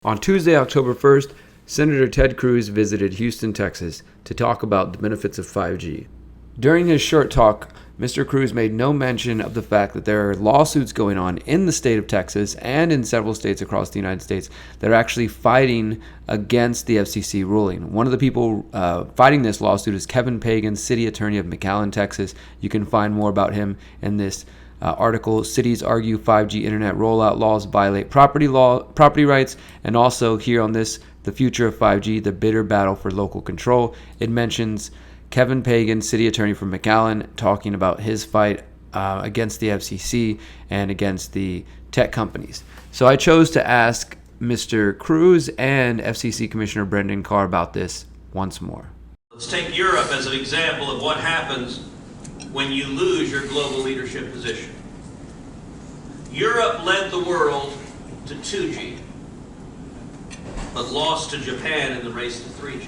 On Tuesday, October 1st, Senator Ted Cruz visited Houston, Texas to talk about the benefits of 5G. During his short talk, Mr. Cruz made no mention of the fact that there are lawsuits going on in the state of Texas and in several states across the United States that are actually fighting against the FCC ruling. One of the people fighting this lawsuit is Kevin Pagan, city attorney of McAllen, Texas. You can find more about him in this article. Cities argue 5G internet rollout laws violate property rights, and also here on this, the future of 5G, the bitter battle for local control. It mentions Kevin Pagan, city attorney from McAllen, talking about his fight against the FCC and against the tech companies. So I chose to ask Mr. Cruz and FCC Commissioner Brendan Carr about this once more. Let's take Europe as an example of what happens when you lose your global leadership position. Europe led the world to 2G, but lost to Japan in the race to 3G.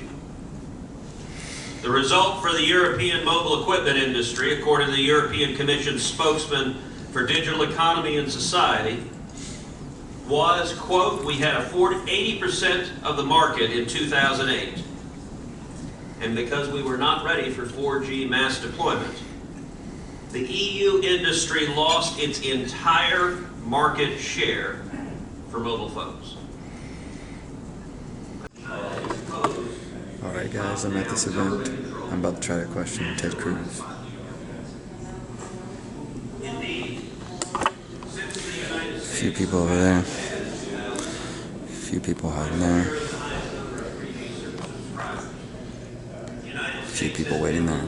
The result for the European mobile equipment industry, according to the European Commission spokesman for digital economy and society, was, quote, we had 80% of the market in 2008. And because we were not ready for 4G mass deployment, the EU industry lost its entire market share for mobile phones. Alright guys, I'm at this event. I'm about to try to question Ted Cruz. A few people over there. A few people hiding there. A few people waiting there.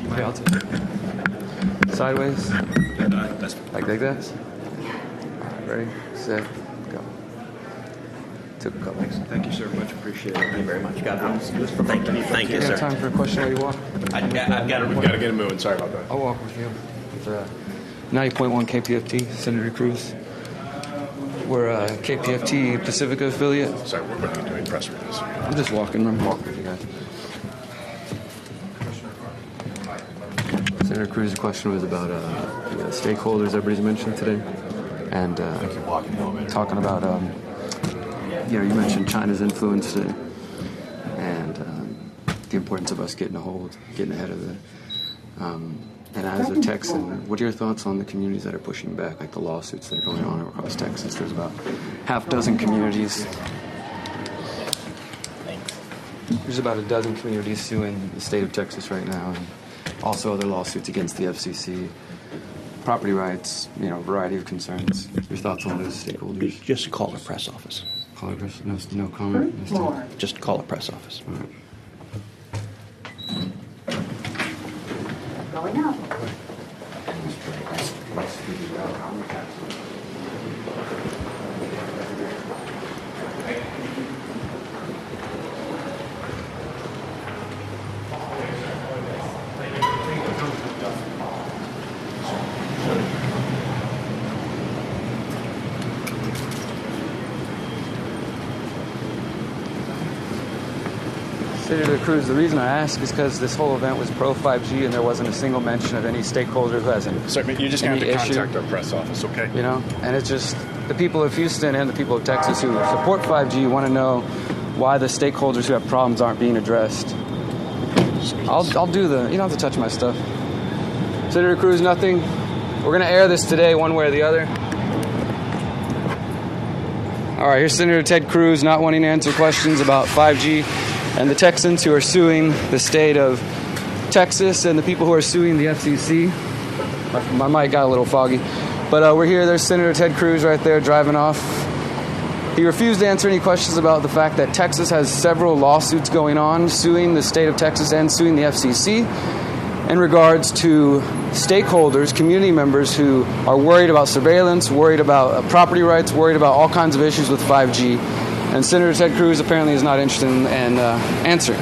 Okay, I'll take it. Sideways. Like that? Alright, ready, set, go. Took a couple. Thank you, sir. Much appreciated. Thank you very much. God bless. Thank you, You sir. have time for a question while you walk? I've got to We've got to get him moving. Sorry about that. I'll walk with you. With 90.1 KPFT, Senator Cruz. We're a KPFT Pacifica affiliate. Sorry, what are you doing? Press release. I'm just walking. I'm walking with you guys. Senator Cruz's question was about the stakeholders everybody's mentioned today, and talking about you mentioned China's influence and the importance of us getting ahead of it. And as a Texan, what are your thoughts on the communities that are pushing back, like the lawsuits that are going on across Texas? There's about half dozen communities. There's about a dozen communities suing the state of Texas right now, and also other lawsuits against the FCC, property rights, a variety of concerns. Your thoughts on those stakeholders? Just call the press office. Call it press, no comment? Just call the press office. All right. Going up. Senator Cruz, the reason I ask is because this whole event was pro-5G and there wasn't a single mention of any stakeholder who has any Sir, you're just going to have to issue. contact our press office, okay? And it's just the people of Houston and the people of Texas who support 5G want to know why the stakeholders who have problems aren't being addressed. I'll do you don't have to touch my stuff. Senator Cruz, nothing. We're going to air this today one way or the other. All right, here's Senator Ted Cruz not wanting to answer questions about 5G and the Texans who are suing the state of Texas and the people who are suing the FCC. My mic got a little foggy. But we're here. There's Senator Ted Cruz right there driving off. He refused to answer any questions about the fact that Texas has several lawsuits going on, suing the state of Texas and suing the FCC in regards to stakeholders, community members who are worried about surveillance, worried about property rights, worried about all kinds of issues with 5G. And Senator Ted Cruz apparently is not interested in answering.